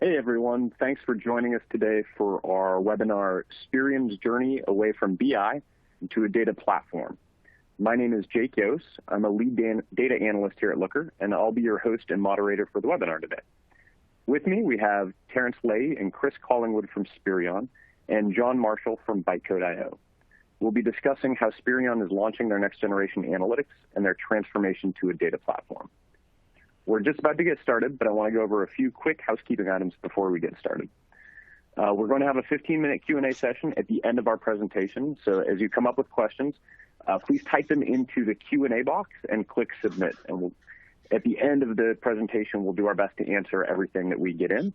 Hey everyone, thanks for joining us today for our webinar, Spireon's Journey Away from BI into a Data Platform. My name is Jake Yos. I'm a lead data analyst here at Looker, and I'll be your host and moderator for the webinar today. With me, we have Terrence Lay and Chris Collingwood from Spireon, and John Marshall from BytecodeIO. We'll be discussing how Spireon is launching their next generation analytics and their transformation to a data platform. We're just about to get started, but I want to go over a few quick housekeeping items before we get started. We're going to have a 15-minute Q&A session at the end of our presentation. So as you come up with questions, please type them into the Q&A box and click submit. And at the end of the presentation, we'll do our best to answer everything that we get in.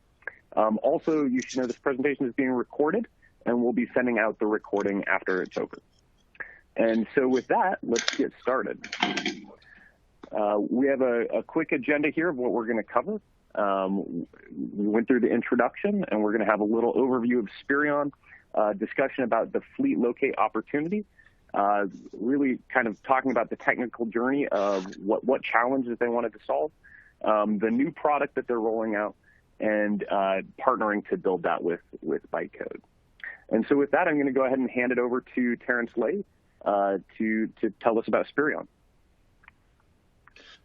Also, you should know this presentation is being recorded, and we'll be sending out the recording after it's over. And so with that, let's get started. We have a quick agenda here of what we're going to cover. We went through the introduction, and we're going to have a little overview of Spireon, discussion about the fleet locate opportunity, really kind of talking about the technical journey of what challenges they wanted to solve, the new product that they're rolling out, and partnering to build that with Bytecode. And so with that, I'm going to go ahead and hand it over to Terrence Lay to tell us about Spireon.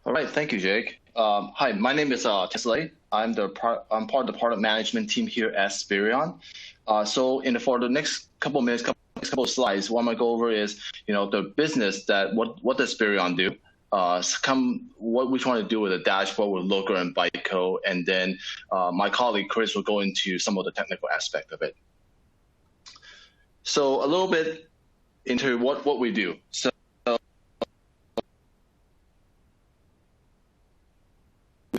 All right, thank you, Jake. Hi, my name is Terrence Lay. I'm part of the product management team here at Spireon. For the next couple of minutes, couple of slides, what I'm going to go over is, the business that what does Spireon do? What we trying to do with the dashboard with Looker and Bytecode, and then my colleague Chris will go into some of the technical aspect of it. So a little bit into what we do. So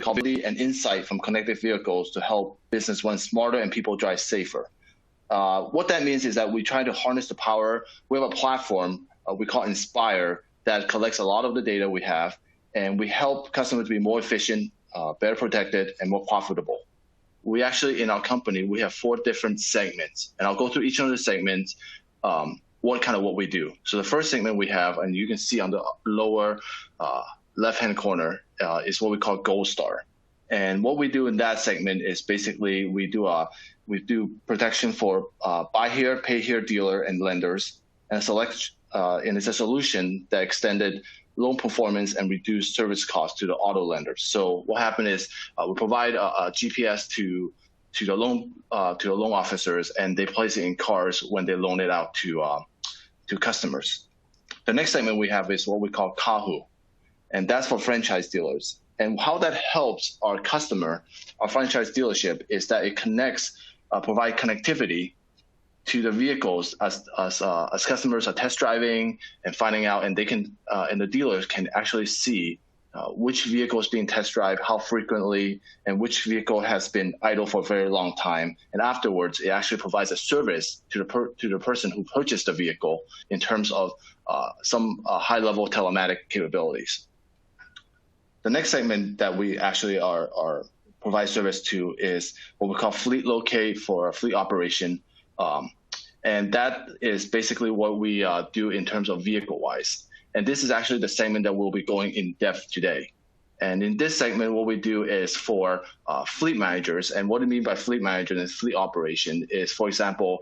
and insight from connected vehicles to help business run smarter and people drive safer. What that means is that we try to harness the power. We have a platform we call Inspire that collects a lot of the data we have, and we help customers be more efficient, better protected, and more profitable. We actually, in our company, we have 4 different segments, and I'll go through each of the segments, what we do. So the first segment we have, and you can see on the lower left-hand corner, is what we call Gold Star. And what we do in that segment is basically we do protection for buy here, pay here dealer and lenders, and and it's a solution that extended loan performance and reduced service costs to the auto lenders. So what happened is we provide a GPS to the loan officers, and they place it in cars when they loan it out to customers. The next segment we have is what we call Kahu, and that's for franchise dealers. And how that helps our customer, our franchise dealership, is that it provide connectivity to the vehicles as customers are test driving and finding out, and they can and the dealers can actually see which vehicle is being test drive, how frequently, and which vehicle has been idle for a very long time. And afterwards, it actually provides a service to the person who purchased the vehicle in terms of some high-level telematic capabilities. The next segment that we actually provide service to is what we call fleet locate for a fleet operation. And that is basically what we do in terms of vehicle-wise. And this is actually the segment that we'll be going in depth today. And in this segment, what we do is for fleet managers. And what I mean by fleet manager and fleet operation is, for example,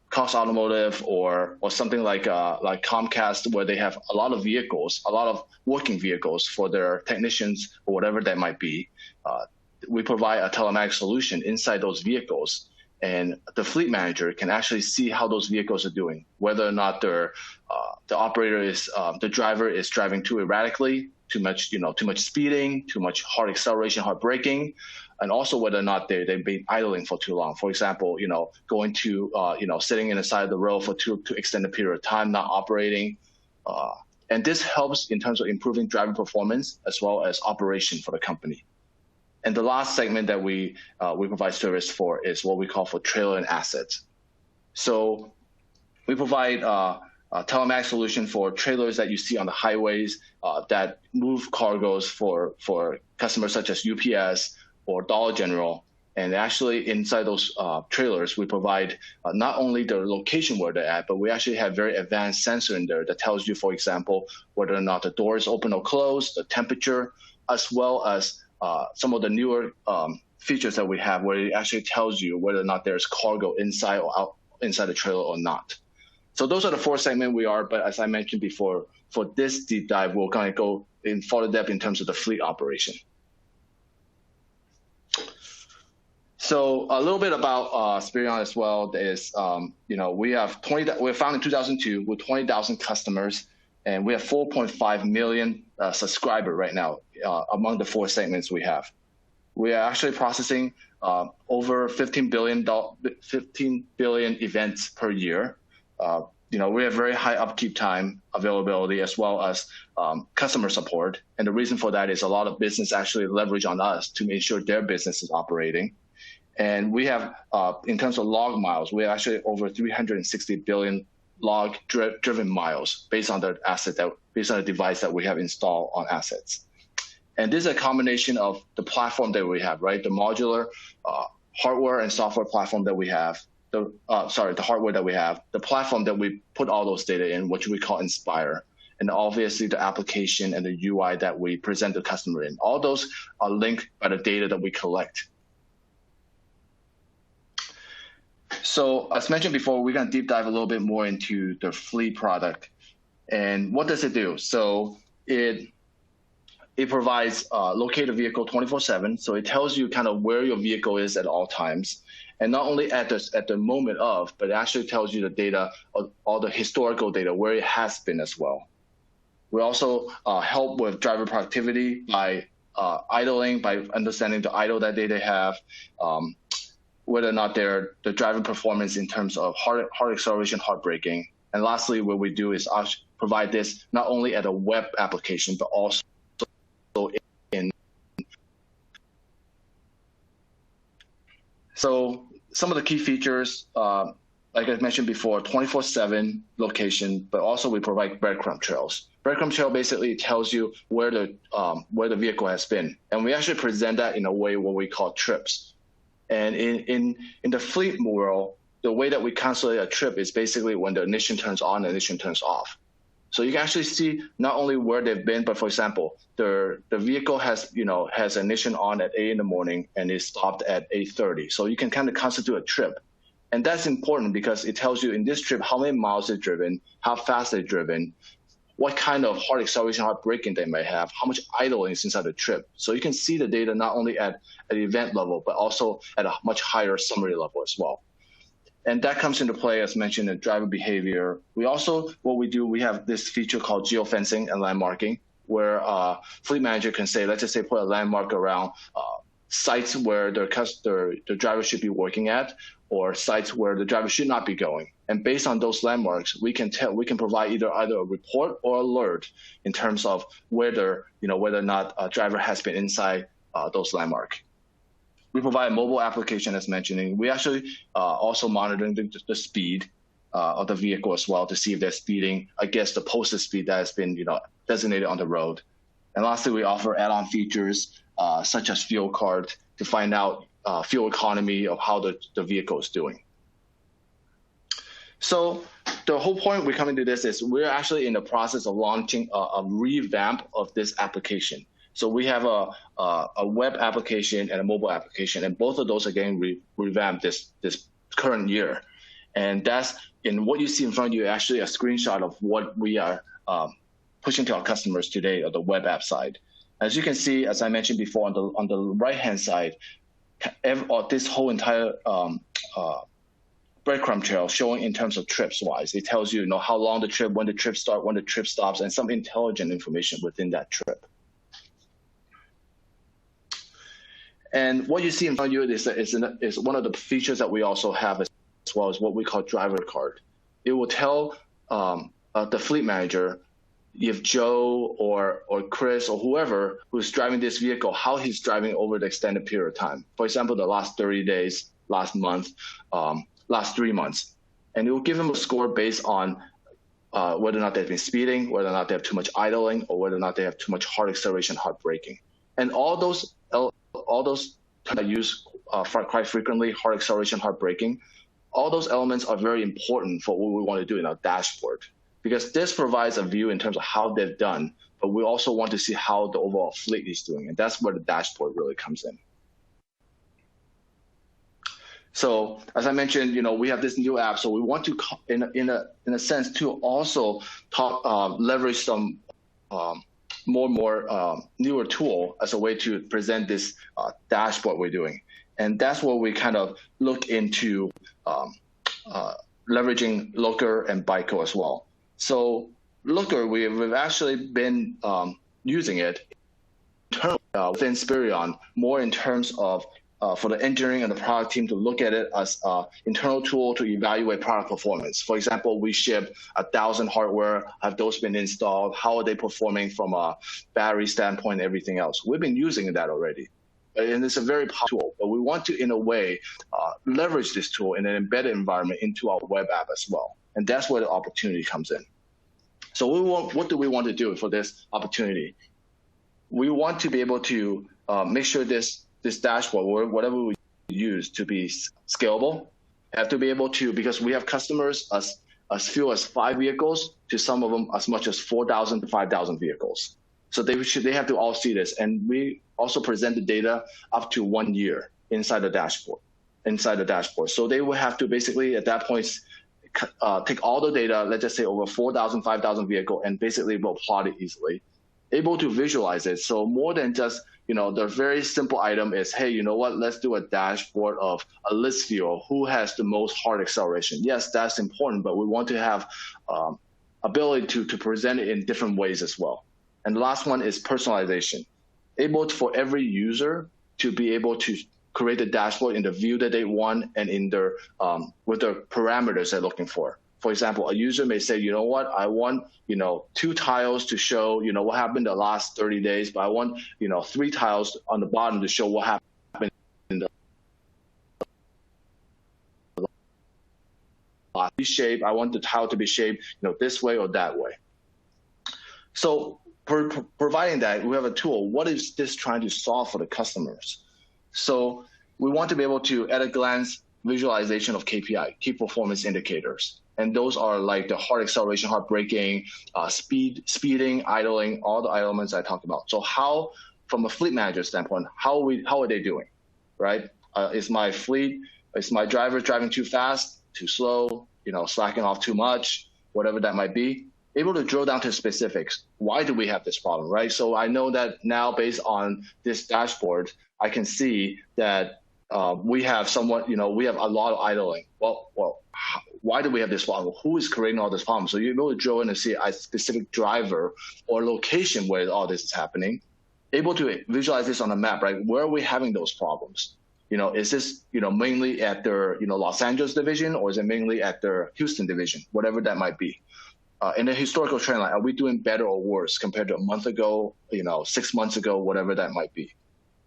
Cox Automotive or something like Comcast, where they have a lot of vehicles, a lot of working vehicles for their technicians or whatever that might be. We provide a telematic solution inside those vehicles, and the fleet manager can actually see how those vehicles are doing, whether or not the driver is driving too erratically, too much speeding, too much hard acceleration, hard braking, and also whether or not they've been idling for too long. For example, going to sitting in the side of the road for too extended period of time, not operating. And this helps in terms of improving driving performance as well as operation for the company. And the last segment that we provide service for is what we call for trailer and assets. So we provide a telematic solution for trailers that you see on the highways that move cargoes for customers such as UPS or Dollar General. And actually inside those trailers, we provide not only the location where they're at, but we actually have very advanced sensor in there that tells you, for example, whether or not the door is open or closed, the temperature, as well as some of the newer features that we have where it actually tells you whether or not there's cargo inside or out inside the trailer or not. So those are the 4 segments we are, but as I mentioned before, for this deep dive, we're going to go in further depth in terms of the fleet operation. So a little bit about Spireon as well is, we were founded in 2002 with 20,000 customers, and we have 4.5 million subscribers right now among the 4 segments we have. We are actually processing over 15 billion events per year. We have very high upkeep time, availability, as well as customer support. And the reason for that is a lot of business actually leverage on us to make sure their business is operating. And we have, in terms of log miles, we have actually over 360 billion log driven miles based on the device that we have installed on assets. And this is a combination of the platform that we have, right? The modular hardware and software platform that we have, the hardware that we have, the platform that we put all those data in, which we call Inspire, and obviously the application and the UI that we present the customer in. All those are linked by the data that we collect. So as mentioned before, we're going to deep dive a little bit more into the fleet product. And what does it do? So it provides locate a vehicle 24/7. So it tells you kind of where your vehicle is at all times. And not only at the moment of, but it actually tells you the data, all the historical data, where it has been as well. We also help with driver productivity by idling, by understanding the idle that they have, whether or not the driving performance in terms of hard acceleration, hard braking. And lastly, what we do is provide this not only at a web application, but also in. So some of the key features, like I mentioned before, 24/7 location, but also we provide breadcrumb trails. Breadcrumb trail basically tells you where the vehicle has been. And we actually present that in a way what we call trips. And in the fleet world, the way that we calculate a trip is basically when the ignition turns on and ignition turns off. So you can actually see not only where they've been, but for example, the vehicle has ignition on at 8 in the morning and is stopped at 8:30. So you can kind of constitute a trip. And that's important because it tells you in this trip how many miles they've driven, how fast they've driven, what kind of hard acceleration, hard braking they may have, how much idling is inside the trip. So you can see the data not only at the event level, but also at a much higher summary level as well. And that comes into play, as mentioned, in driver behavior. We also, we have this feature called geofencing and landmarking, where a fleet manager can say, let's just say, put a landmark around sites where the driver should be working at, or sites where the driver should not be going. And based on those landmarks, we can provide either a report or alert in terms of whether or not a driver has been inside those landmarks. We provide a mobile application, as mentioned. We actually also monitoring the speed of the vehicle as well to see if they're speeding against the posted speed that has been designated on the road. And lastly, we offer add-on features such as fuel card to find out fuel economy of how the vehicle is doing. So the whole point we're coming to this is we're actually in the process of launching a revamp of this application. So we have a web application and a mobile application, and both of those are getting revamped this current year. And that's in what you see in front of you, actually a screenshot of what we are pushing to our customers today on the web app side. As you can see, as I mentioned before, on the right-hand side, this whole entire breadcrumb trail showing in terms of trips-wise. It tells you, how long the trip, when the trip starts, when the trip stops, and some intelligent information within that trip. And what you see in front of you is one of the features that we also have as well as what we call driver card. It will tell the fleet manager if Joe or Chris or whoever who's driving this vehicle, how he's driving over the extended period of time. For example, the last 30 days, last month, last 3 months. And it will give him a score based on whether or not they've been speeding, whether or not they have too much idling, or whether or not they have too much hard acceleration, hard braking. And all those terms I use quite frequently, hard acceleration, hard braking, all those elements are very important for what we want to do in our dashboard, because this provides a view in terms of how they've done, but we also want to see how the overall fleet is doing, and that's where the dashboard really comes in. So as I mentioned, we have this new app. So we want to, in a sense, to also leverage some more and more newer tool as a way to present this dashboard we're doing. And that's where we kind of look into leveraging Looker and ByteCode as well. So Looker, we've actually been using it within Spireon more in terms of for the engineering and the product team to look at it as an internal tool to evaluate product performance. For example, we ship 1,000 hardware. Have those been installed? How are they performing from a battery standpoint and everything else? We've been using that already. And it's a very powerful tool, but we want to, in a way, leverage this tool in an embedded environment into our web app as well. And that's where the opportunity comes in. So what do we want to do for this opportunity? We want to be able to make sure this dashboard, or whatever we use, to be scalable. Have to be able to, because we have customers as few as 5 vehicles to some of them as much as 4,000 to 5,000 vehicles. So they have to all see this. And we also present the data up to 1 year inside the dashboard. So they will have to basically, at that point, take all the data, let's just say over 4,000, 5,000 vehicle, and basically will plot it easily, able to visualize it. So more than just, the very simple item is, hey, you know what, let's do a dashboard of a list view of who has the most hard acceleration. Yes, that's important, but we want to have ability to present it in different ways as well. And the last one is personalization. Able for every user to be able to create a dashboard in the view that they want and in their with the parameters they're looking for. For example, a user may say, you know what, I want 2 tiles to show what happened the last 30 days, but I want 3 tiles on the bottom to show what happened in the last shape. I want the tile to be shaped this way or that way. So providing that, we have a tool. What is this trying to solve for the customers? So we want to be able to, at a glance, visualization of KPI, key performance indicators. And those are like the hard acceleration, hard braking, speeding, idling, all the elements I talked about. So how, from a fleet manager standpoint, how are they doing, right? Is my driver driving too fast, too slow, slacking off too much, whatever that might be? Able to drill down to specifics. Why do we have this problem, right? So I know that now, based on this dashboard, I can see that we have we have a lot of idling. Well, why do we have this problem? Who is creating all this problem? So you're able to drill in and see a specific driver or location where all this is happening. Able to visualize this on a map, right? Where are we having those problems? Is this mainly at their Los Angeles division, or is it mainly at their Houston division? Whatever that might be. In the historical trend line, are we doing better or worse compared to a month ago, 6 months ago, whatever that might be?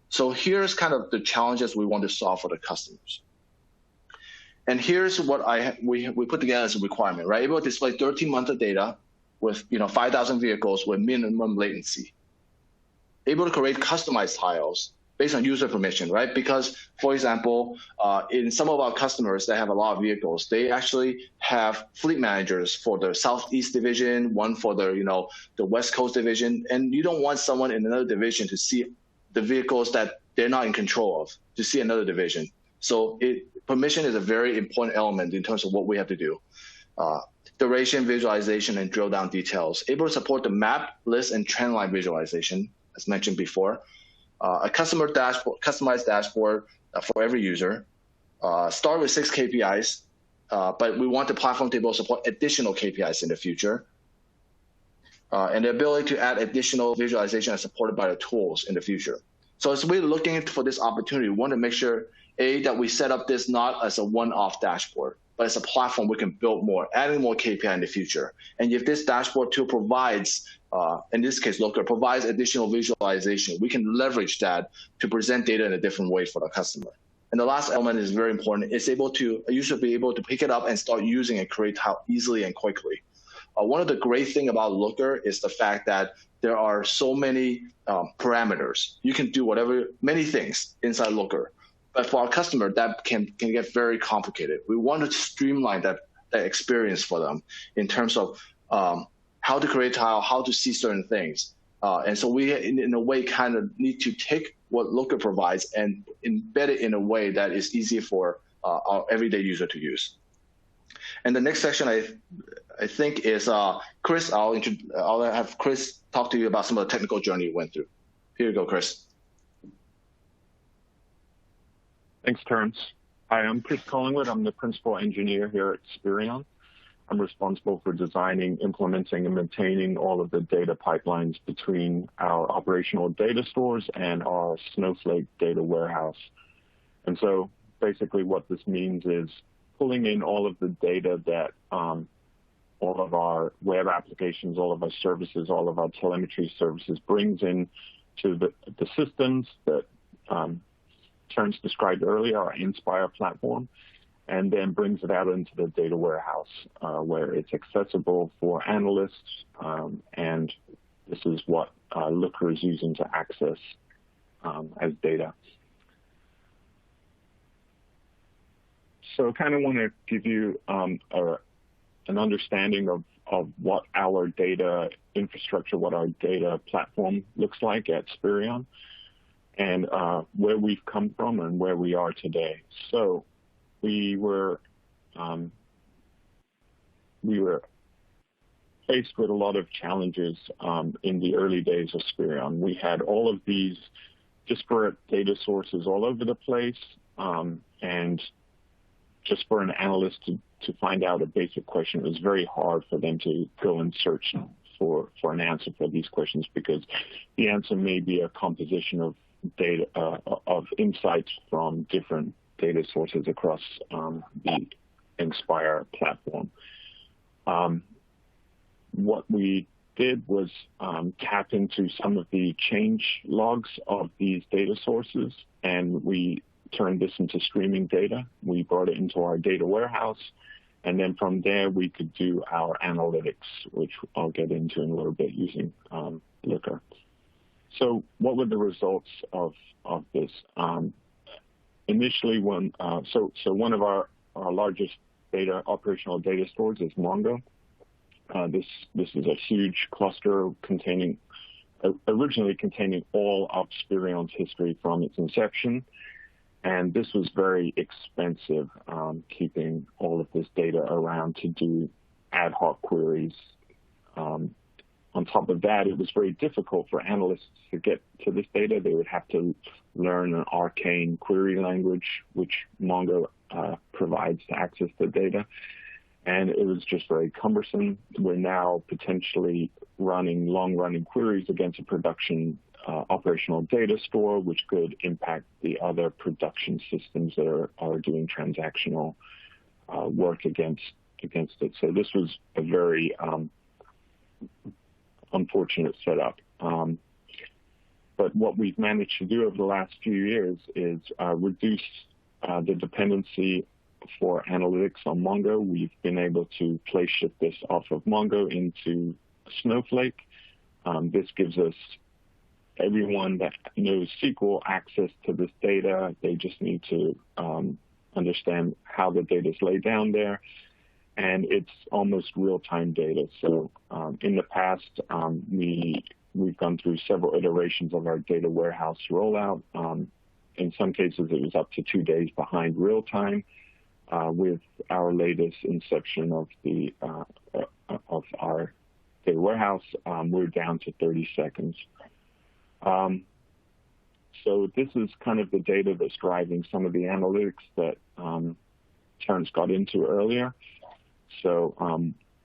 So here's kind of the challenges we want to solve for the customers. And here's what we put together as a requirement, right? Able to display 13 months of data with 5,000 vehicles with minimum latency. Able to create customized tiles based on user permission, right? Because, for example, in some of our customers that have a lot of vehicles, they actually have fleet managers for the Southeast division, one for the West Coast division, and you don't want someone in another division to see the vehicles that they're not in control of, to see another division. So permission is a very important element in terms of what we have to do. Duration, visualization, and drill down details. Able to support the map, list, and trend line visualization, as mentioned before. A customized dashboard for every user. Start with 6 KPIs, but we want the platform to be able to support additional KPIs in the future. And the ability to add additional visualization as supported by the tools in the future. So as we're looking for this opportunity, we want to make sure, that we set up this not as a one-off dashboard, but as a platform we can build more, adding more KPI in the future. And if this dashboard tool provides, in this case, Looker, provides additional visualization, we can leverage that to present data in a different way for the customer. And the last element is very important. It's a user be able to pick it up and start using and create tile easily and quickly. One of the great things about Looker is the fact that there are so many parameters. You can do many things inside Looker. But for our customer, that can get very complicated. We want to streamline that experience for them in terms of how to create tile, how to see certain things. And so we, in a way, kind of need to take what Looker provides and embed it in a way that is easy for our everyday user to use. And the next section, I think, is Chris. I'll have Chris talk to you about some of the technical journey you went through. Here you go, Chris. Thanks, Terrence. Hi, I'm Chris Collingwood. I'm the principal engineer here at Spireon. I'm responsible for designing, implementing, and maintaining all of the data pipelines between our operational data stores and our Snowflake data warehouse. And so basically what this means is pulling in all of the data that all of our web applications, all of our services, all of our telemetry services brings in to the systems that Terrence described earlier, our Inspire platform, and then brings it out into the data warehouse where it's accessible for analysts, and this is what Looker is using to access as data. So I kind of want to give you an understanding of what our data infrastructure, what our data platform looks like at Spireon, and where we've come from and where we are today. So we were faced with a lot of challenges in the early days of Spireon. We had all of these disparate data sources all over the place, and just for an analyst to find out a basic question, it was very hard for them to go and search for an answer for these questions, because the answer may be a composition of data of insights from different data sources across the Inspire platform. What we did was tap into some of the change logs of these data sources, and we turned this into streaming data. We brought it into our data warehouse, and then from there we could do our analytics, which I'll get into in a little bit using Looker. So what were the results of this? Initially, one of our largest operational data stores is Mongo. This is a huge cluster originally containing all of Spireon's history from its inception. And this was very expensive, keeping all of this data around to do ad hoc queries. On top of that, it was very difficult for analysts to get to this data. They would have to learn an arcane query language, which Mongo provides to access the data. And it was just very cumbersome. We're now potentially running long-running queries against a production operational data store, which could impact the other production systems that are doing transactional work against it. So this was a very unfortunate setup. But what we've managed to do over the last few years is reduce the dependency for analytics on Mongo. We've been able to place shift this off of Mongo into Snowflake. This gives us everyone that knows SQL access to this data. They just need to understand how the data is laid down there. And it's almost real-time data. So in the past, we've gone through several iterations of our data warehouse rollout. In some cases, it was up to 2 days behind real-time. With our latest inception of our data warehouse, we're down to 30 seconds. So this is kind of the data that's driving some of the analytics that Terrence got into earlier. So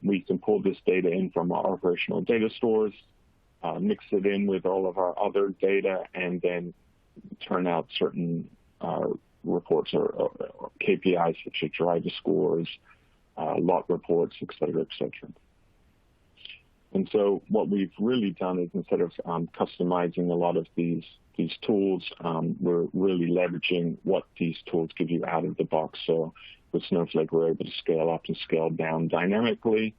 we can pull this data in from our operational data stores, mix it in with all of our other data, and then turn out certain reports or KPIs such as driver scores, lot reports, et cetera, et cetera. And so what we've really done is, instead of customizing a lot of these tools, we're really leveraging what these tools give you out of the box. So with Snowflake, we're able to scale up and scale down dynamically.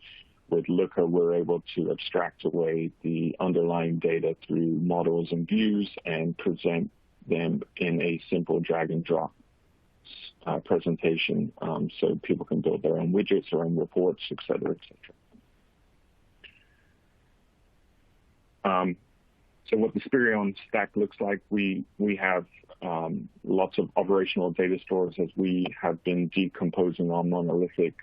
With Looker, we're able to abstract away the underlying data through models and views and present them in a simple drag and drop presentation, so people can build their own widgets, their own reports, et cetera, et cetera. So what the Spireon stack looks like, we have lots of operational data stores as we have been decomposing our monolithic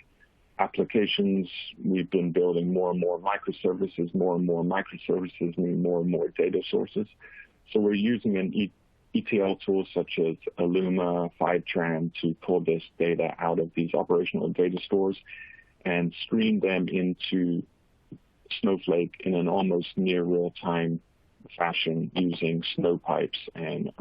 applications. We've been building more and more microservices. More and more microservices mean more and more data sources. So we're using an ETL tool such as Alooma, Fivetran to pull this data out of these operational data stores and stream them into Snowflake in an almost near real-time fashion using snow pipes, and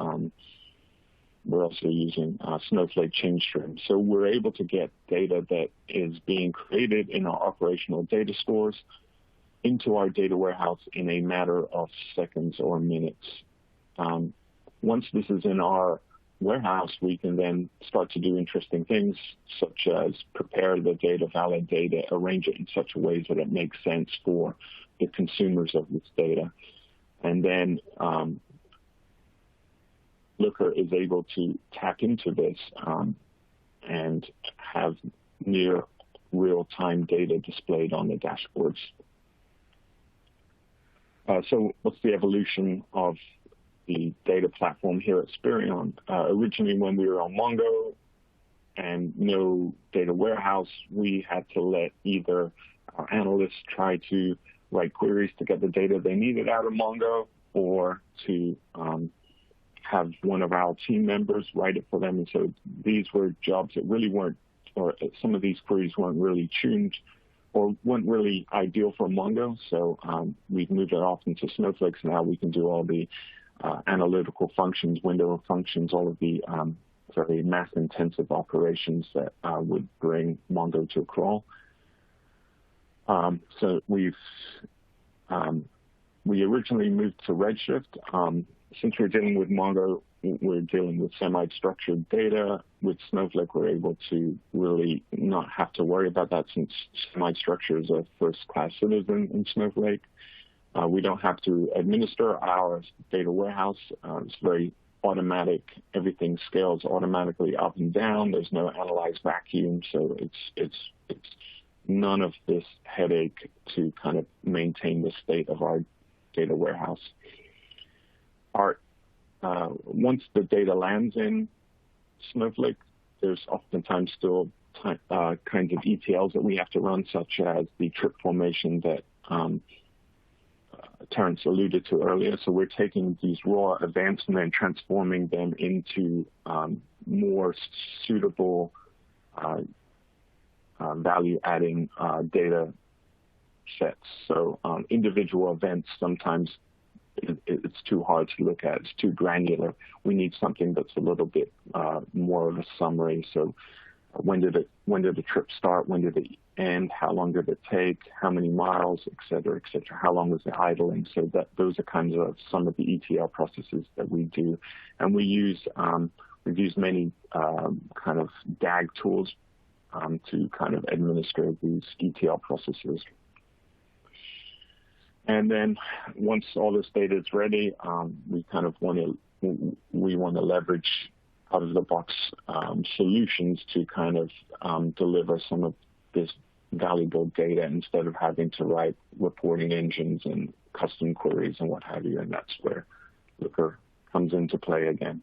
we're also using Snowflake change streams. So we're able to get data that is being created in our operational data stores into our data warehouse in a matter of seconds or minutes. Once this is in our warehouse, we can then start to do interesting things such as prepare the data, validate it, arrange it in such a way that it makes sense for the consumers of this data. And then Looker is able to tap into this and have near real-time data displayed on the dashboards. So what's the evolution of the data platform here at Spireon? Originally, when we were on Mongo and no data warehouse, we had to let either our analysts try to write queries to get the data they needed out of Mongo, or to have one of our team members write it for them. And so these were jobs that really weren't, or some of these queries weren't really tuned or weren't really ideal for Mongo. So we've moved it off into Snowflake. So now we can do all the analytical functions, window functions, all of the very math-intensive operations that would bring Mongo to a crawl. So we originally moved to Redshift. Since we're dealing with Mongo, we're dealing with semi-structured data. With Snowflake, we're able to really not have to worry about that, since semi-structure is a first-class citizen in Snowflake. We don't have to administer our data warehouse. It's very automatic. Everything scales automatically up and down. There's no analyzed vacuum, so it's none of this headache to kind of maintain the state of our data warehouse. Once the data lands in Snowflake, there's oftentimes still kinds of ETLs that we have to run, such as the trip formation that Terrence alluded to earlier. So we're taking these raw events and then transforming them into more suitable value-adding data sets. So individual events, sometimes it's too hard to look at. It's too granular. We need something that's a little bit more of a summary. So when did the trip start? When did it end? How long did it take? How many miles, et cetera, et cetera? How long was it idling? So those are kinds of some of the ETL processes that we do. And we've used many kind of DAG tools to kind of administer these ETL processes. And then once all this data is ready, we want to leverage out-of-the-box solutions to kind of deliver some of this valuable data instead of having to write reporting engines and custom queries and what have you. And that's where Looker comes into play again.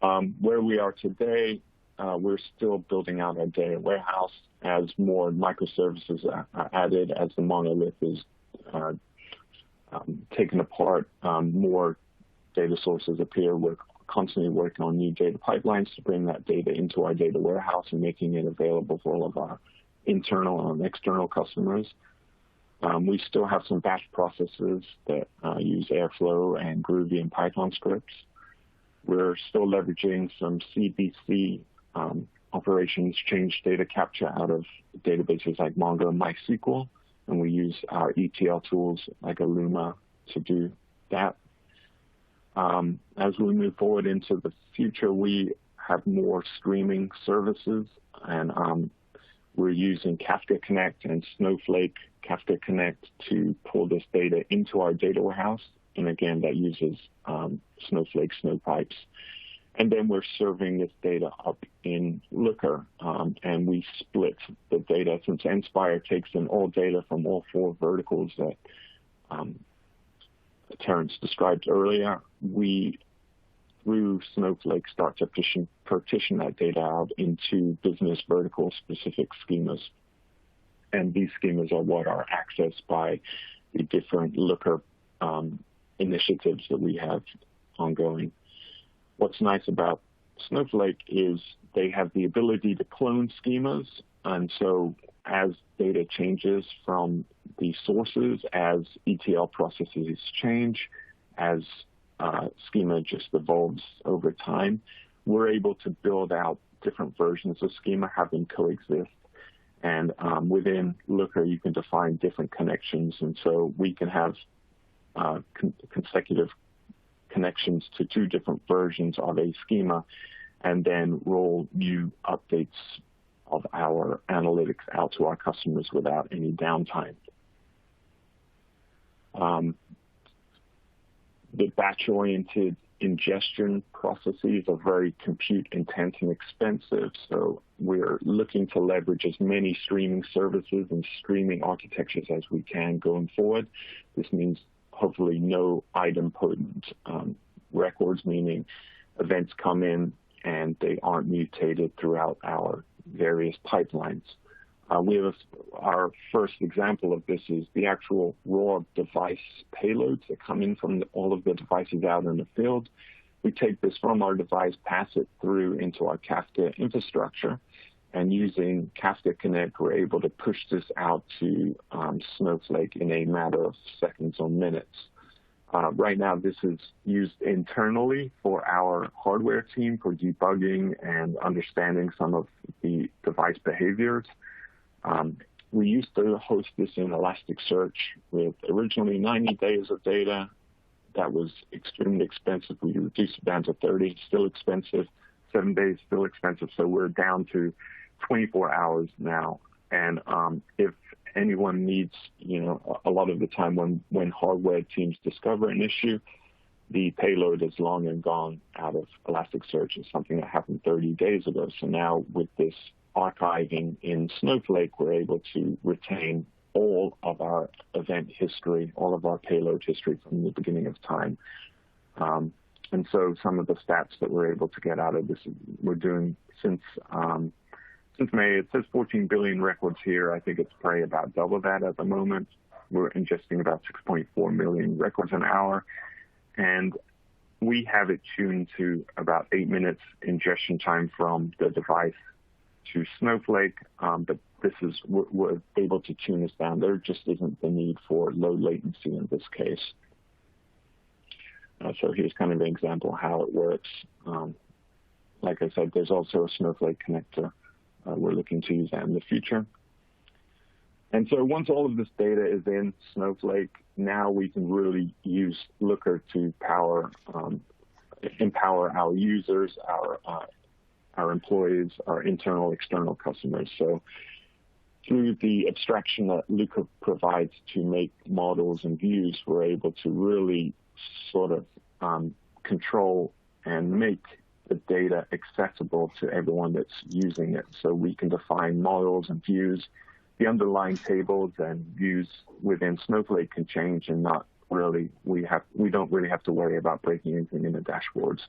Where we are today, we're still building out our data warehouse. As more microservices are added, as the monolith is taken apart, more data sources appear. We're constantly working on new data pipelines to bring that data into our data warehouse and making it available for all of our internal and external customers. We still have some batch processes that use Airflow and Groovy and Python scripts. We're still leveraging some CBC operations, change data capture out of databases like Mongo and MySQL, and we use our ETL tools like Alooma to do that. As we move forward into the future, we have more streaming services, and we're using Kafka Connect and Snowflake Kafka Connect to pull this data into our data warehouse. And again, that uses Snowflake Snowpipes. And then we're serving this data up in Looker, and we split the data. Since Nspire takes in all data from all four verticals that Terrence described earlier, we through Snowflake, start to partition that data out into business vertical specific schemas. And these schemas are what are accessed by the different Looker initiatives that we have ongoing. What's nice about Snowflake is they have the ability to clone schemas. And so as data changes from the sources, as ETL processes change, as schema just evolves over time, we're able to build out different versions of schema, have them coexist. And within Looker, you can define different connections. And so we can have consecutive connections to two different versions of a schema and then roll new updates of our analytics out to our customers without any downtime. The batch-oriented ingestion processes are very compute intense and expensive, so we're looking to leverage as many streaming services and streaming architectures as we can going forward. This means hopefully no idempotent records, meaning events come in and they aren't mutated throughout our various pipelines. Our first example of this is the actual raw device payloads that come in from all of the devices out in the field. We take this from our device, pass it through into our Kafka infrastructure, and using Kafka Connect, we're able to push this out to Snowflake in a matter of seconds or minutes. Right now, this is used internally for our hardware team for debugging and understanding some of the device behaviors. We used to host this in Elasticsearch with originally 90 days of data. That was extremely expensive. We reduced it down to 30, still expensive. 7 days, still expensive. So we're down to 24 hours now. And if anyone needs, a lot of the time when hardware teams discover an issue, the payload is long and gone out of Elasticsearch. It's something that happened 30 days ago. So now with this archiving in Snowflake, we're able to retain all of our event history, all of our payload history from the beginning of time. And so some of the stats that we're able to get out of this, we're doing since May. It says 14 billion records here. I think it's probably about double that at the moment. We're ingesting about 6.4 million records an hour. And we have it tuned to about 8 minutes ingestion time from the device to Snowflake, but we're able to tune this down. There just isn't the need for low latency in this case. So here's kind of an example of how it works. Like I said, there's also a Snowflake connector. We're looking to use that in the future. And so once all of this data is in Snowflake, now we can really use Looker to empower our users, our employees, our internal, external customers. So through the abstraction that Looker provides to make models and views, we're able to really sort of control and make the data accessible to everyone that's using it. So we can define models and views. The underlying tables and views within Snowflake can change, and we don't really have to worry about breaking anything in the dashboards.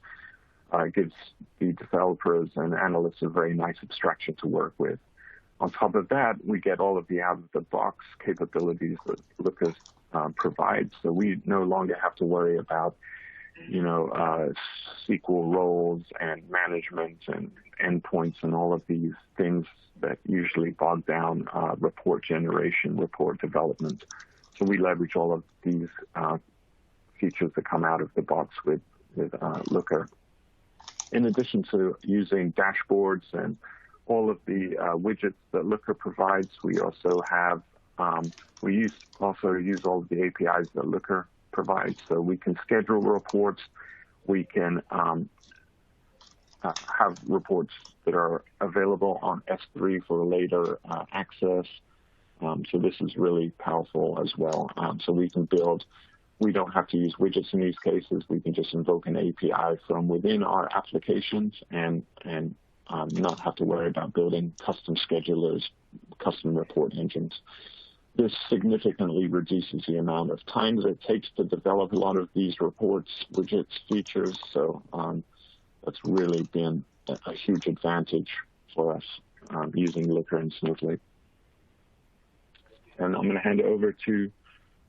It gives the developers and analysts a very nice abstraction to work with. On top of that, we get all of the out-of-the-box capabilities that Looker provides. So we no longer have to worry about, SQL roles and management and endpoints and all of these things that usually bog down report generation, report development. So we leverage all of these features that come out of the box with Looker. In addition to using dashboards and all of the widgets that Looker provides, we also have use all of the APIs that Looker provides. So we can schedule reports. We can have reports that are available on S3 for later access. So this is really powerful as well. So we can build. We don't have to use widgets in these cases. We can just invoke an API from within our applications and not have to worry about building custom schedulers, custom report engines. this significantly reduces the amount of time that it takes to develop a lot of these reports, widgets, features. So that's really been a huge advantage for us using Looker and Snowflake. And I'm going to hand it over to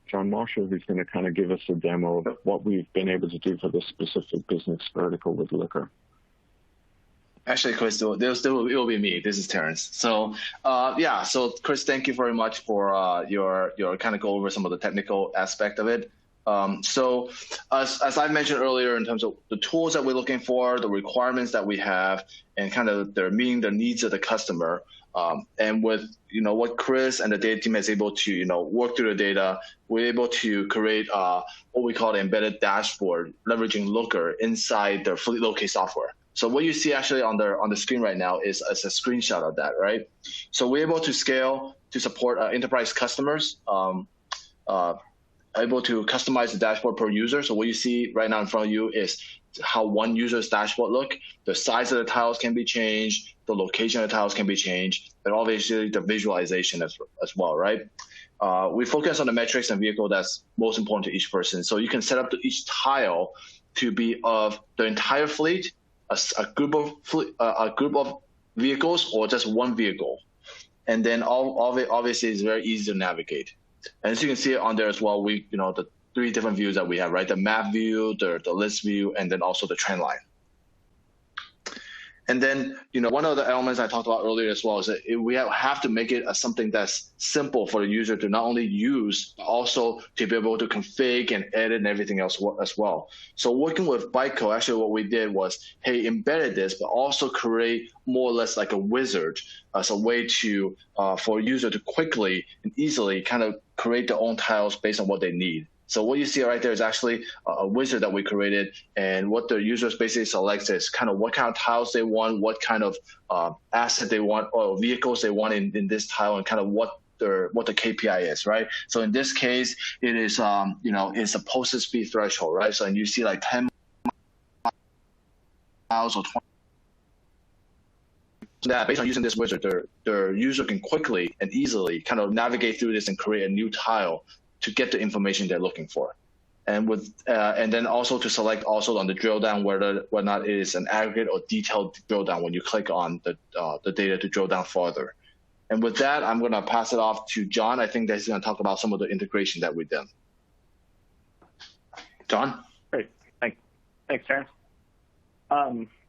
John Marshall, who's going to kind of give us a demo of what we've been able to do for this specific business vertical with Looker. Actually, Chris, it will be me. This is Terrence. So, so Chris, thank you very much for your kind of go over some of the technical aspect of it. So, as I mentioned earlier, in terms of the tools that we're looking for, the requirements that we have, and kind of they're meeting the needs of the customer. And with what Chris and the data team is able to work through the data, we're able to create what we call the embedded dashboard, leveraging Looker inside their Fleet Locate software. So what you see actually on the screen right now is a screenshot of that, right? So we're able to scale to support enterprise customers, able to customize the dashboard per user. So what you see right now in front of you is how one user's dashboard look. The size of the tiles can be changed, the location of the tiles can be changed, and obviously the visualization as well, right? We focus on the metrics and vehicle that's most important to each person. So you can set up each tile to be of the entire fleet, a group of vehicles, or just one vehicle. And then obviously it's very easy to navigate. And as you can see on there as well, the 3 different views that we have, right? The map view, the list view, and then also the trend line. And then, one of the elements I talked about earlier as well is that we have to make it something that's simple for the user to not only use, but also to be able to configure and edit and everything else as well. So working with ByteCode, actually what we did was, hey, embedded this, but also create more or less like a wizard as a way to for a user to quickly and easily kind of create their own tiles based on what they need. So what you see right there is actually a wizard that we created, and what the users basically select is kind of what kind of tiles they want, what kind of asset they want, or vehicles they want in this tile, and kind of what the KPI is, right? So in this case, it is it's a posted speed threshold, right? So and you see like 10 miles or 20. That based on using this wizard, the user can quickly and easily kind of navigate through this and create a new tile to get the information they're looking for, and then also to select also on the drill down whether or not it is an aggregate or detailed drill down when you click on the data to drill down further. And with that, I'm going to pass it off to John. I think that he's going to talk about some of the integration that we've done. John? Great. Thanks, Terrence.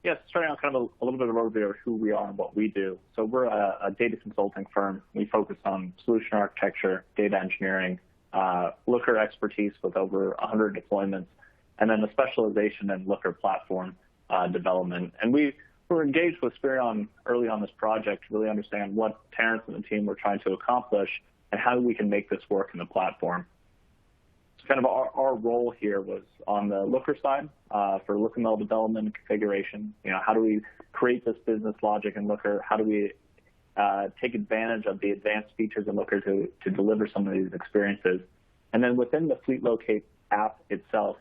Yes, starting out kind of a little bit of an overview of who we are and what we do. So we're a data consulting firm. We focus on solution architecture, data engineering, Looker expertise with over 100 deployments, and then a specialization in Looker platform development. And we were engaged with Spireon early on this project to really understand what Terrence and the team were trying to accomplish and how we can make this work in the platform. So kind of our role here was on the Looker side for LookML development and configuration. How do we create this business logic in Looker? How do we take advantage of the advanced features in Looker to deliver some of these experiences? And then within the Fleet Locate app itself,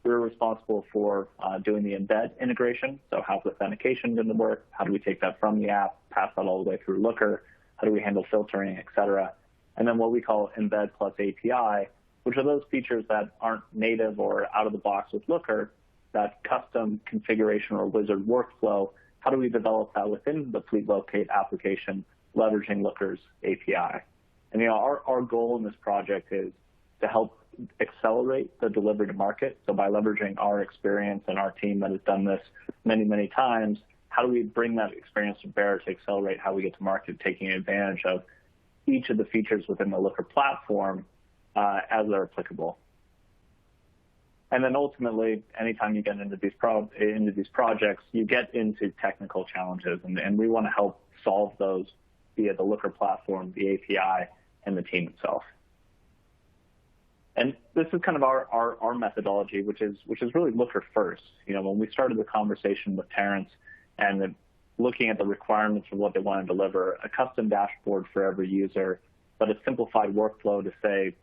we're responsible for doing the embed integration. So how's authentication going to work? How do we take that from the app, pass that all the way through Looker? How do we handle filtering, et cetera? And then what we call embed plus API, which are those features that aren't native or out of the box with Looker, that custom configuration or wizard workflow. How do we develop that within the Fleet Locate application, leveraging Looker's API? And our goal in this project is to help accelerate the delivery to market. So by leveraging our experience and our team that has done this many, many times, how do we bring that experience to bear to accelerate how we get to market, taking advantage of each of the features within the Looker platform as they're applicable? And then ultimately, anytime you get into these projects, you get into technical challenges, and we want to help solve those via the Looker platform, the API, and the team itself. And this is kind of our methodology, which is really Looker first. When we started the conversation with Terrence and looking at the requirements of what they want to deliver, a custom dashboard for every user, but a simplified workflow to say,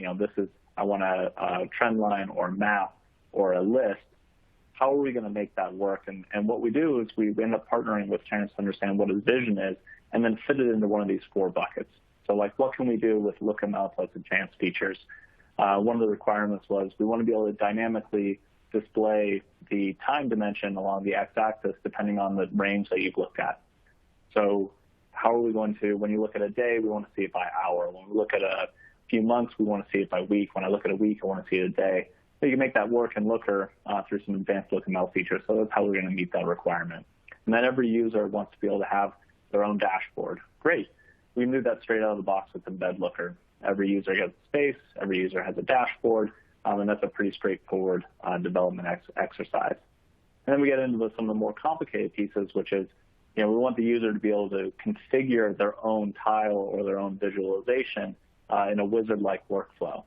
I want a trend line or a map or a list. How are we going to make that work? And what we do is we end up partnering with Terrence to understand what his vision is and then fit it into one of these 4 buckets. So like, what can we do with LookML plus advanced features? One of the requirements was we want to be able to dynamically display the time dimension along the x-axis depending on the range that you've looked at. So how are we going to, when you look at a day, we want to see it by hour. When we look at a few months, we want to see it by week. When I look at a week, I want to see it a day. So you can make that work in Looker through some advanced LookML features. So that's how we're going to meet that requirement. And then every user wants to be able to have their own dashboard. Great. We can do that straight out of the box with Embed Looker. Every user gets space. Every user has a dashboard. And that's a pretty straightforward development exercise. And then we get into some of the more complicated pieces, which is, we want the user to be able to configure their own tile or their own visualization in a wizard-like workflow.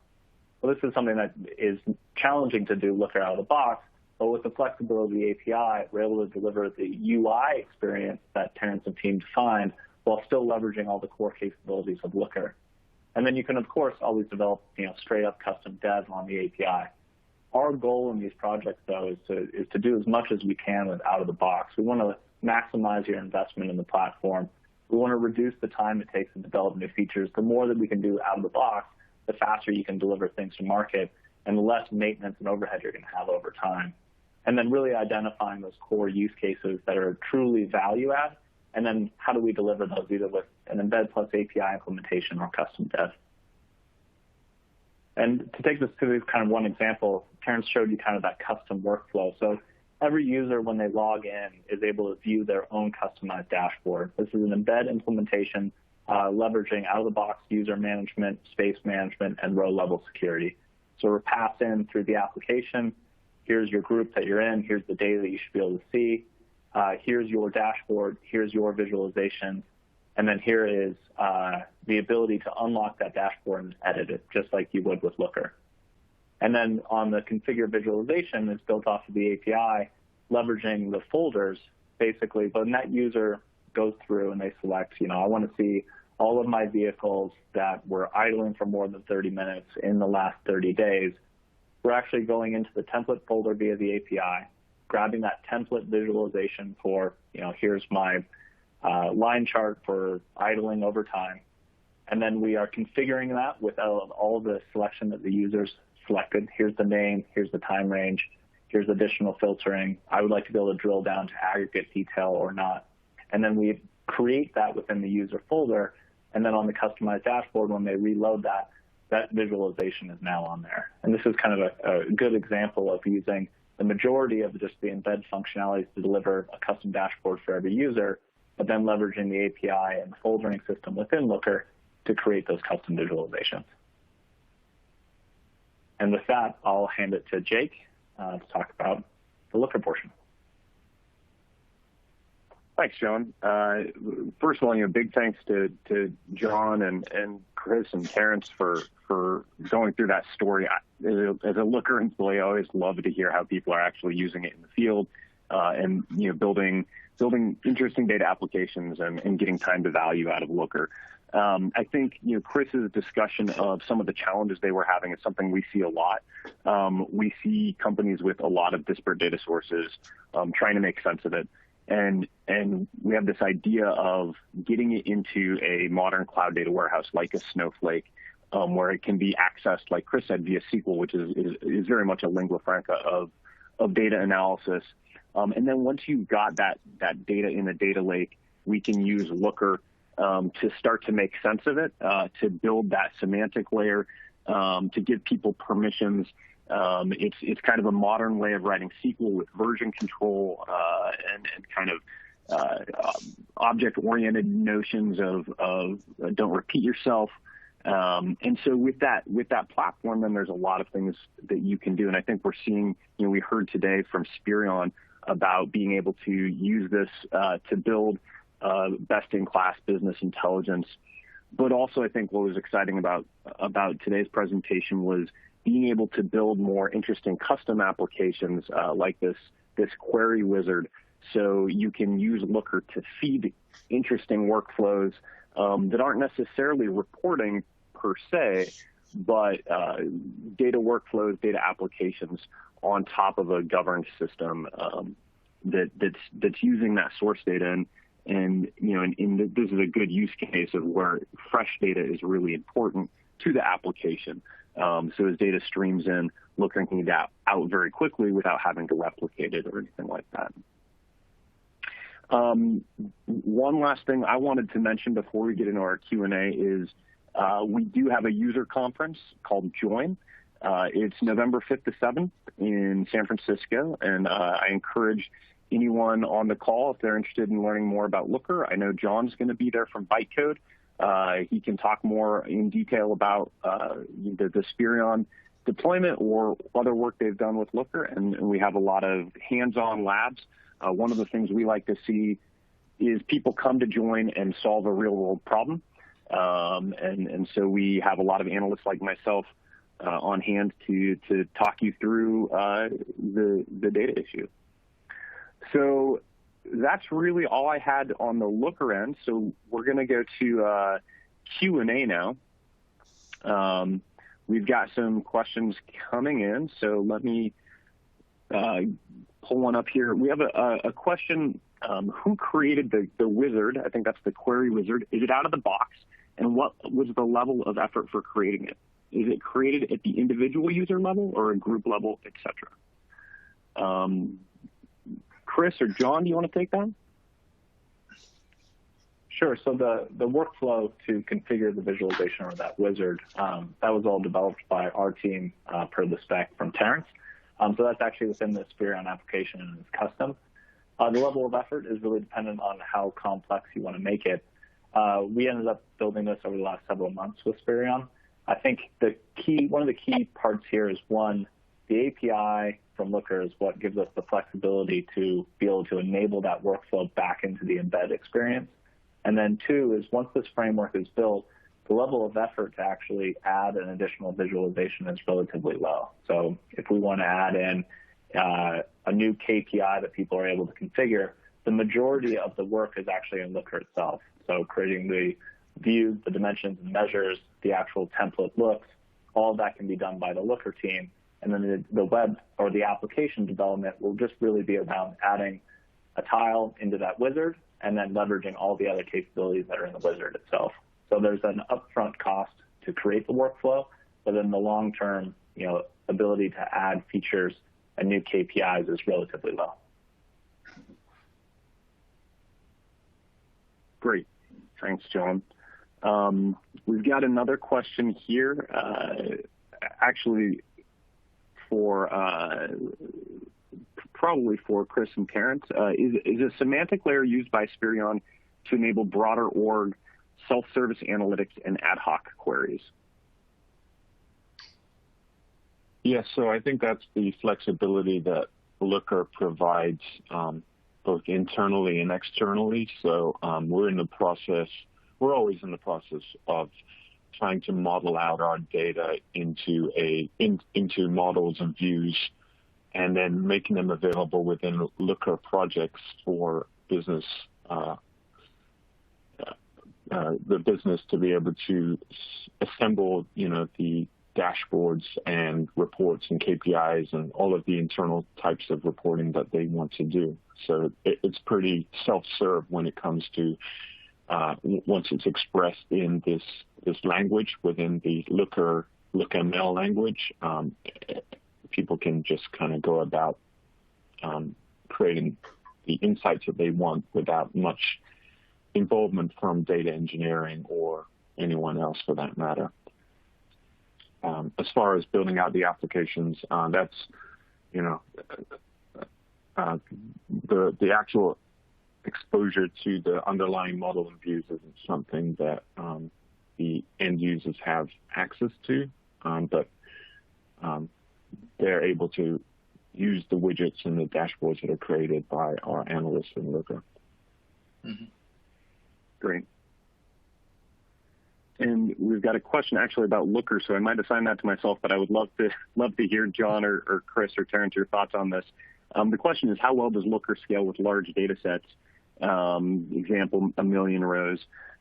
Well, this is something that is challenging to do Looker out of the box, but with the flexibility of the API, we're able to deliver the UI experience that Terrence and team defined while still leveraging all the core capabilities of Looker. And then you can, of course, always develop straight-up custom dev on the API. Our goal in these projects, though, is to do as much as we can with out of the box. We want to maximize your investment in the platform. We want to reduce the time it takes to develop new features. The more that we can do out of the box, the faster you can deliver things to market and the less maintenance and overhead you're going to have over time. And then really identifying those core use cases that are truly value add, and then how do we deliver those either with an Embed plus API implementation or custom dev. And to take this to kind of one example, Terrence showed you kind of that custom workflow. So every user, when they log in, is able to view their own customized dashboard. This is an Embed implementation leveraging out-of-the-box user management, space management, and row-level security. So we're passed in through the application. Here's your group that you're in. Here's the data that you should be able to see. Here's your dashboard. Here's your visualization. And then here is the ability to unlock that dashboard and edit it, just like you would with Looker. And then on the configure visualization, it's built off of the API, leveraging the folders, basically. But when that user goes through and they select, I want to see all of my vehicles that were idling for more than 30 minutes in the last 30 days, we're actually going into the template folder via the API, grabbing that template visualization for, here's my line chart for idling over time. And then we are configuring that with all the selection that the users selected. Here's the name, here's the time range, here's additional filtering. I would like to be able to drill down to aggregate detail or not. And then we create that within the user folder. And then on the customized dashboard, when they reload that, that visualization is now on there. And this is kind of a good example of using the majority of just the embed functionalities to deliver a custom dashboard for every user, but then leveraging the API and the foldering system within Looker to create those custom visualizations. And with that, I'll hand it to Jake to talk about the Looker portion. Thanks, John. First of all, big thanks to John and Chris and Terrence for going through that story. As a Looker employee, I always love to hear how people are actually using it in the field and building interesting data applications and getting time to value out of Looker. I think Chris's discussion of some of the challenges they were having is something we see a lot. We see companies with a lot of disparate data sources trying to make sense of it. And we have this idea of getting it into a modern cloud data warehouse like a Snowflake, where it can be accessed, like Chris said, via SQL, which is very much a lingua franca of data analysis. And then once you've got that data in the data lake, we can use Looker to start to make sense of it, to build that semantic layer, to give people permissions. It's kind of a modern way of writing SQL with version control and kind of object-oriented notions of don't repeat yourself. And so with that platform, then there's a lot of things that you can do. And I think we're seeing, we heard today from Spireon about being able to use this to build best-in-class business intelligence. But also, I think what was exciting about today's presentation was being able to build more interesting custom applications like this query wizard. So you can use Looker to feed interesting workflows that aren't necessarily reporting per se, but data workflows, data applications on top of a governed system that's using that source data. And, this is a good use case of where fresh data is really important to the application. So as data streams in, Looker can get out very quickly without having to replicate it or anything like that. One last thing I wanted to mention before we get into our Q&A is we do have a user conference called Join. It's November 5th to 7th in San Francisco, and I encourage anyone on the call, if they're interested in learning more about Looker. I know John's going to be there from ByteCode. He can talk more in detail about the Spireon deployment or other work they've done with Looker, and we have a lot of hands-on labs. One of the things we like to see is people come to Join and solve a real-world problem, and so we have a lot of analysts like myself on hand to talk you through the data issue. So that's really all I had on the Looker end. So we're going to go to Q&A now. We've got some questions coming in, so let me pull one up here. We have a question. Who created the wizard? I think that's the query wizard. Is it out of the box? And what was the level of effort for creating it? Is it created at the individual user level or a group level, et cetera? Chris or John, do you want to take that? Sure. So the workflow to configure the visualization or that wizard, that was all developed by our team per the spec from Terrence. So that's actually within the Spireon application and it's custom. The level of effort is really dependent on how complex you want to make it. We ended up building this over the last several months with Spireon. I think one of the key parts here is one, the API from Looker is what gives us the flexibility to be able to enable that workflow back into the embed experience. And then two is once this framework is built, the level of effort to actually add an additional visualization is relatively low. So if we want to add in a new KPI that people are able to configure, the majority of the work is actually in Looker itself. So creating the view, the dimensions and measures, the actual template looks, all of that can be done by the Looker team. And then the web or the application development will just really be around adding a tile into that wizard and then leveraging all the other capabilities that are in the wizard itself. So there's an upfront cost to create the workflow, but in the long term, ability to add features and new KPIs is relatively low. Great. Thanks, John. We've got another question here, actually probably for Chris and Terrence. Is a semantic layer used by Spireon to enable broader org, self-service analytics, and ad hoc queries? Yes, so I think that's the flexibility that Looker provides both internally and externally. So we're always in the process of trying to model out our data into models and views, and then making them available within Looker projects for business, the business to be able to assemble, the dashboards and reports and KPIs and all of the internal types of reporting that they want to do. So it's pretty self-serve when it comes to once it's expressed in this language within the LookML language, people can just kind of go about creating the insights that they want without much involvement from data engineering or anyone else for that matter. As far as building out the applications, that's, the actual exposure to the underlying model and views isn't something that the end users have access to, but they're able to use the widgets and the dashboards that are created by our analysts in Looker. Mm-hmm. Great. And we've got a question actually about Looker, so I might assign that to myself, but I would love to hear John or Chris or Terrence your thoughts on this. The question is, how well does Looker scale with large data sets? Example, 1 million rows.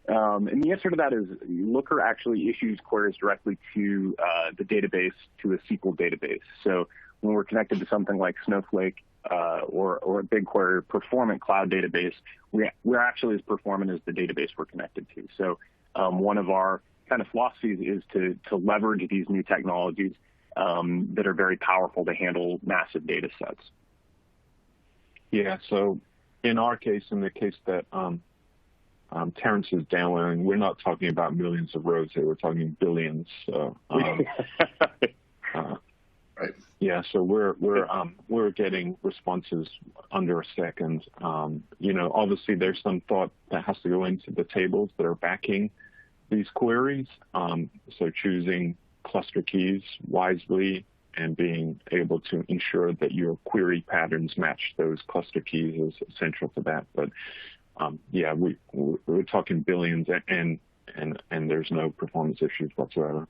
And the answer to that is Looker actually issues queries directly to the database, to a SQL database. So when we're connected to something like Snowflake or a BigQuery performant cloud database, we're actually as performant as the database we're connected to. So one of our kind of philosophies is to leverage these new technologies that are very powerful to handle massive data sets. Yeah, so in our case, in the case that Terrence is downloading, we're not talking about millions of rows here, we're talking billions. So, right. Yeah, so we're getting responses under a second. Obviously there's some thought that has to go into the tables that are backing these queries. So choosing cluster keys wisely and being able to ensure that your query patterns match those cluster keys is essential to that. But yeah, we're talking billions, and there's no performance issues whatsoever.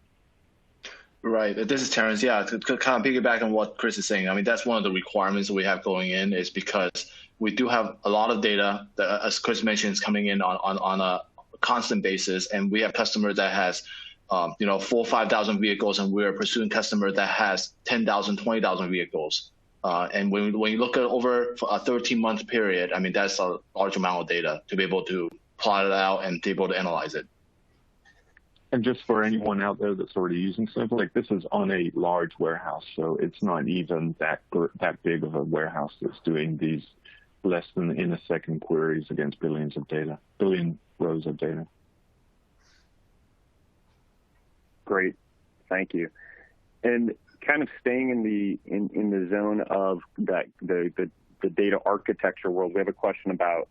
Right. This is Terrence. Yeah, to kind of piggyback on what Chris is saying, I mean, that's one of the requirements that we have going in, is because we do have a lot of data that, as Chris mentioned, is coming in on a constant basis, and we have customers that has 4,000 or 5,000 vehicles, and we're pursuing customer that has 10,000, 20,000 vehicles. And when you look at over a 13-month period, I mean, that's a large amount of data to be able to plot it out and be able to analyze it. And just for anyone out there that's already using Snowflake, this is on a large warehouse, so it's not even that big of a warehouse that's doing these less than in a second queries against billion rows of data. Great, thank you. And kind of staying in the zone of that the data architecture world, we have a question about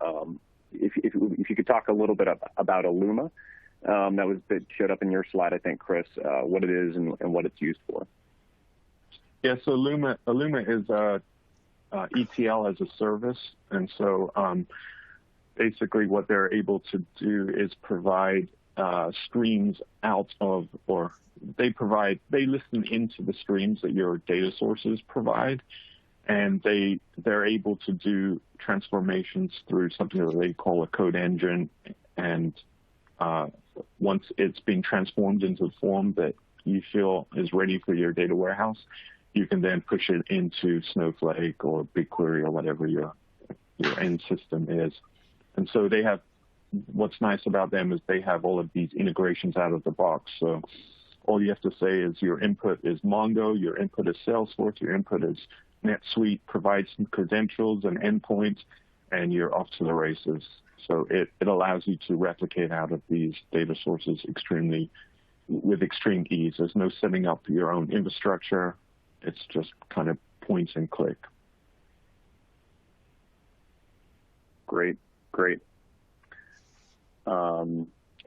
if you could talk a little bit about Alooma. That showed up in your slide, I think, Chris, what it is and what it's used for. Yeah, so Alooma is ETL as a service, and so basically what they're able to do is provide streams out of, or they listen into the streams that your data sources provide, and they're able to do transformations through something that they call a code engine, and once it's being transformed into the form that you feel is ready for your data warehouse, you can then push it into Snowflake or BigQuery or whatever your end system is. And so they have, what's nice about them is they have all of these integrations out of the box. So all you have to say is your input is Mongo, your input is Salesforce, your input is NetSuite, provide some credentials and endpoints, and you're off to the races. So it allows you to replicate out of these data sources with extreme ease. There's no setting up your own infrastructure. It's just kind of points and click. Great.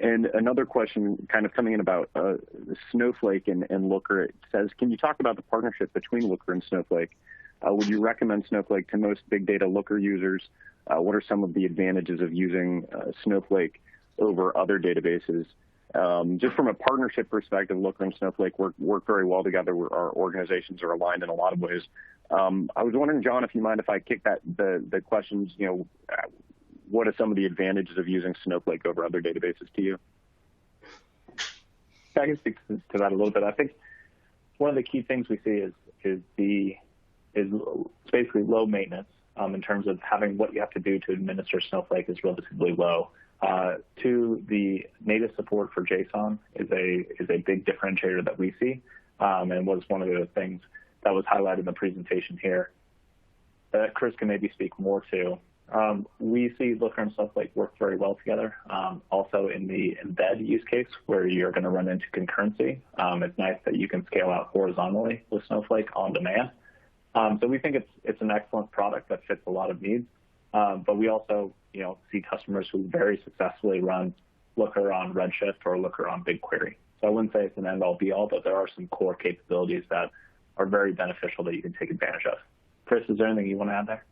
And another question kind of coming in about Snowflake and Looker. It says, can you talk about the partnership between Looker and Snowflake? Would you recommend Snowflake to most big data Looker users? What are some of the advantages of using Snowflake over other databases? Just from a partnership perspective, Looker and Snowflake work very well together. Our organizations are aligned in a lot of ways. I was wondering, John, if you mind if I kick the questions, what are some of the advantages of using Snowflake over other databases to you? I can speak to that a little bit. I think one of the key things we see is basically low maintenance in terms of having what you have to do to administer Snowflake is relatively low. Two, the native support for JSON is a big differentiator that we see, and was one of the things that was highlighted in the presentation here that Chris can maybe speak more to. We see Looker and Snowflake work very well together. Also in the embed use case where you're going to run into concurrency, it's nice that you can scale out horizontally with Snowflake on demand. So we think it's an excellent product that fits a lot of needs. But we also see customers who very successfully run Looker on Redshift or Looker on BigQuery. So I wouldn't say it's an end-all be-all, but there are some core capabilities that are very beneficial that you can take advantage of. Chris, is there anything you want to add there?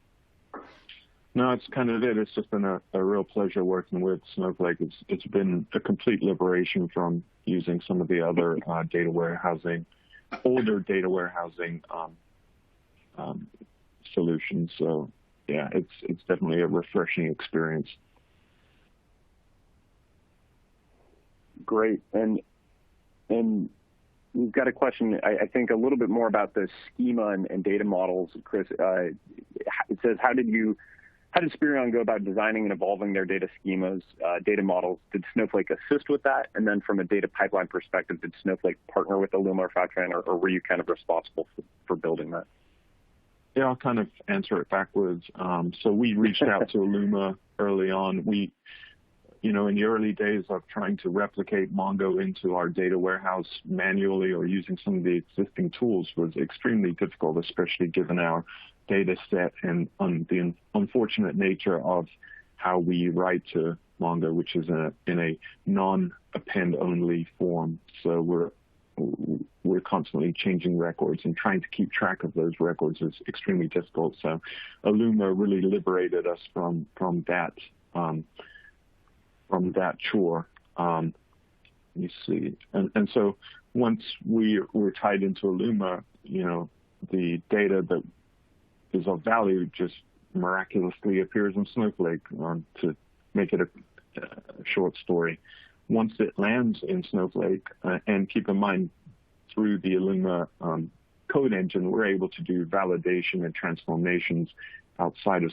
No, it's kind of it. It's just been a real pleasure working with Snowflake. It's been a complete liberation from using some of the other older data warehousing solutions. So yeah, it's definitely a refreshing experience. Great. And we've got a question, I think, a little bit more about the schema and data models. Chris, it says, how did Spireon go about designing and evolving their data schemas, data models? Did Snowflake assist with that? And then from a data pipeline perspective, did Snowflake partner with Alooma or Fivetran, or were you kind of responsible for building that? Yeah, I'll kind of answer it backwards. So we reached out to Alooma early on. We, in the early days of trying to replicate Mongo into our data warehouse manually or using some of the existing tools was extremely difficult, especially given our data set and the unfortunate nature of how we write to Mongo, which is in a non-append only form. So we're constantly changing records, and trying to keep track of those records is extremely difficult. So Alooma really liberated us from that chore. Let me see. And so once we were tied into Alooma, the data that is of value just miraculously appears in Snowflake, to make it a short story. Once it lands in Snowflake, and keep in mind, through the Alooma code engine, we're able to do validation and transformations outside of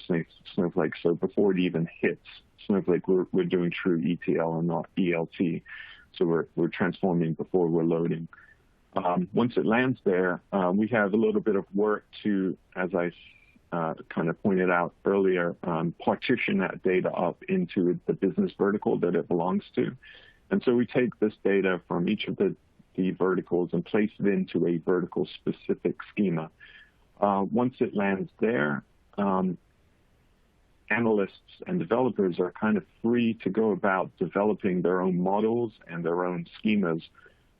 Snowflake. So before it even hits Snowflake, we're doing true ETL and not ELT. So we're transforming before we're loading. Once it lands there, we have a little bit of work to, as I kind of pointed out earlier, partition that data up into the business vertical that it belongs to. And so we take this data from each of the verticals and place it into a vertical specific schema. Once it lands there, analysts and developers are kind of free to go about developing their own models and their own schemas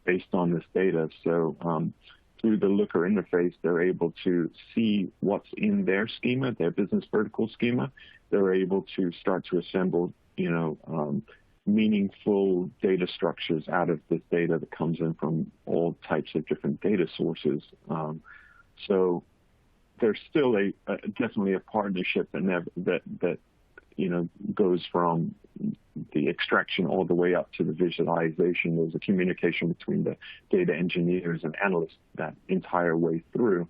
based on this data. So through the Looker interface, they're able to see what's in their schema, their business vertical schema. They're able to start to assemble, meaningful data structures out of this data that comes in from all types of different data sources. So there's still definitely a partnership that goes from the extraction all the way up to the visualization. There's a communication between the data engineers and analysts that entire way through.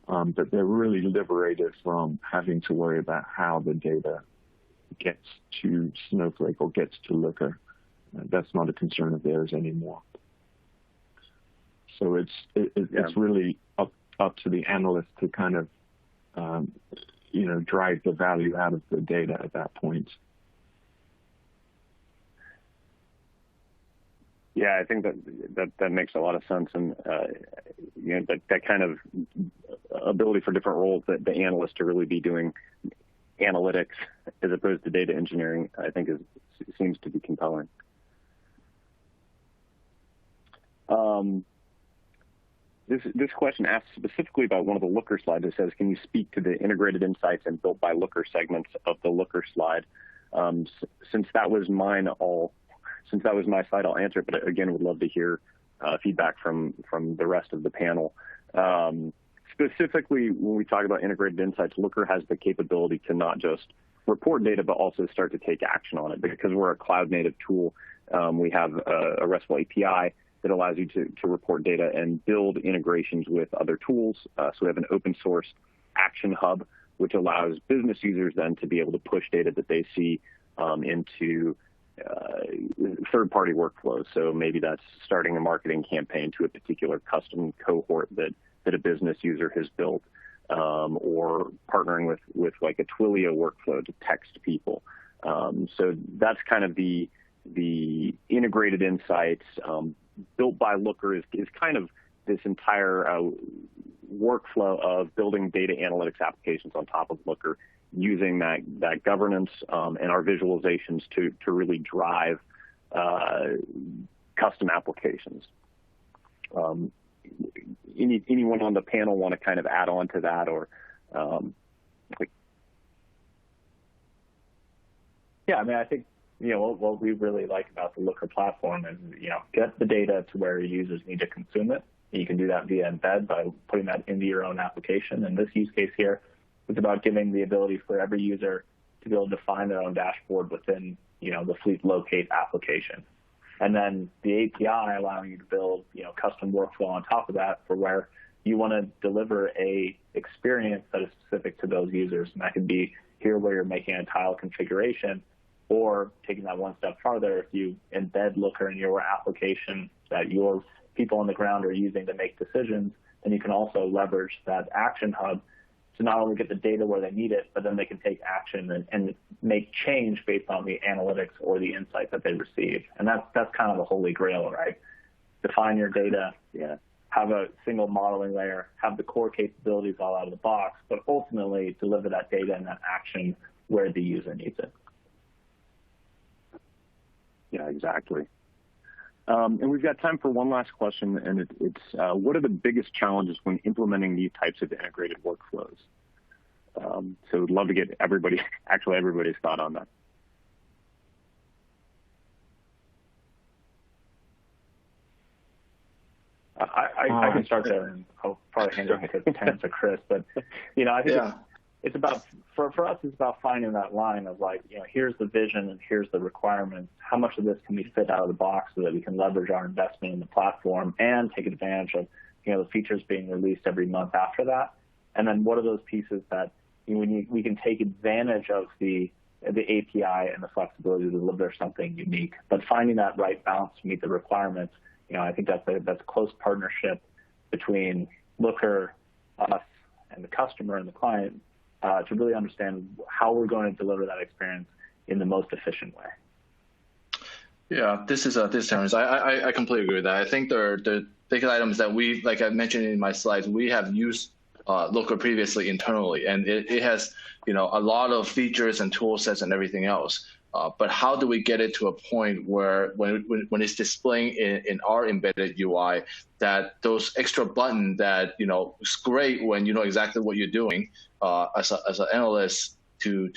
But they're really liberated from having to worry about how the data gets to Snowflake or gets to Looker. That's not a concern of theirs anymore. So it's really up to the analyst to kind of drive the value out of the data at that point. Yeah, I think that makes a lot of sense, and that kind of ability for different roles, that the analyst to really be doing analytics as opposed to data engineering, I think seems to be compelling. This question asks specifically about one of the Looker slides. It says, can you speak to the integrated insights and built by Looker segments of the Looker slide? Since that was my slide, I'll answer it, but again, would love to hear feedback from the rest of the panel. Specifically, when we talk about integrated insights, Looker has the capability to not just report data, but also start to take action on it. Because we're a cloud-native tool, we have a RESTful API that allows you to report data and build integrations with other tools. So we have an open-source action hub, which allows business users then to be able to push data that they see into third-party workflows. So maybe that's starting a marketing campaign to a particular custom cohort that a business user has built, or partnering with like a Twilio workflow to text people. So that's kind of the integrated insights. Built by Looker is kind of this entire workflow of building data analytics applications on top of Looker, using that governance and our visualizations to really drive custom applications. Anyone on the panel want to kind of add on to that, or Yeah, I mean, I think what we really like about the Looker platform is get the data to where users need to consume it. You can do that via embed by putting that into your own application. And this use case here is about giving the ability for every user to be able to define their own dashboard within the Fleet Locate application. And then the API allowing you to build, custom workflow on top of that for where you want to deliver a experience that is specific to those users. And that could be here where you're making a tile configuration, or taking that one step farther, if you embed Looker in your application that your people on the ground are using to make decisions, then you can also leverage that action hub to not only get the data where they need it, but then they can take action and make change based on the analytics or the insight that they receive. And that's kind of the holy grail, right? Define your data, have a single modeling layer, have the core capabilities all out of the box, but ultimately deliver that data and that action where the user needs it. Yeah, exactly. And we've got time for one last question, and it's what are the biggest challenges when implementing these types of integrated workflows? So we'd love to get everybody's thought on that. I can start there, and I'll probably hand it to Terrence or Chris. But I think it's about for us, it's about finding that line of here's the vision and here's the requirements. How much of this can we fit out of the box so that we can leverage our investment in the platform and take advantage of the features being released every month after that? And then what are those pieces that we can take advantage of the API and the flexibility to deliver something unique, but finding that right balance to meet the requirements. I think that's a close partnership between Looker, us, and the customer and the client to really understand how we're going to deliver that experience in the most efficient way. Yeah, this is Terrence. I completely agree with that. I think the big items that we, like I mentioned in my slides, we have used Looker previously internally, and it has a lot of features and tool sets and everything else. But how do we get it to a point where when it's displaying in our embedded UI, that those extra button that it's great when you know exactly what you're doing as an analyst to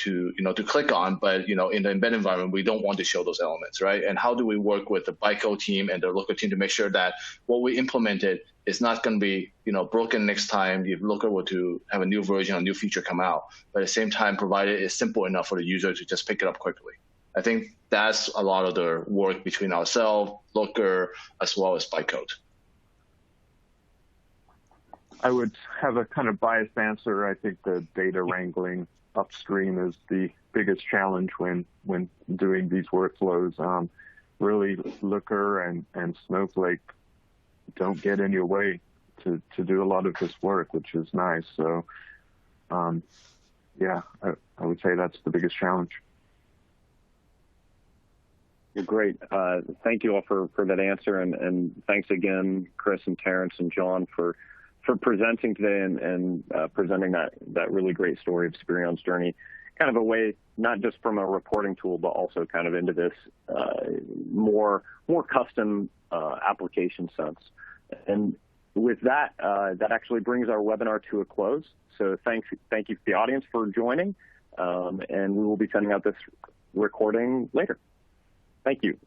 click on, but in the embedded environment we don't want to show those elements, right? And how do we work with the ByteCode team and the Looker team to make sure that what we implemented is not going to be broken next time if Looker were to have a new version, a new feature come out, but at the same time provided it's simple enough for the user to just pick it up quickly. I think that's a lot of the work between ourselves, Looker, as well as ByteCode. I would have a kind of biased answer. I think the data wrangling upstream is the biggest challenge when doing these workflows. Really, Looker and Snowflake don't get in your way to do a lot of this work, which is nice. So, I would say that's the biggest challenge. Well, great. Thank you all for that answer, and thanks again, Chris and Terrence and John, for presenting today and presenting that really great story of Spireon's journey, kind of a way not just from a reporting tool, but also kind of into this more custom application sense. And with that, that actually brings our webinar to a close. So thank you to the audience for joining, and we will be sending out this recording later. Thank you.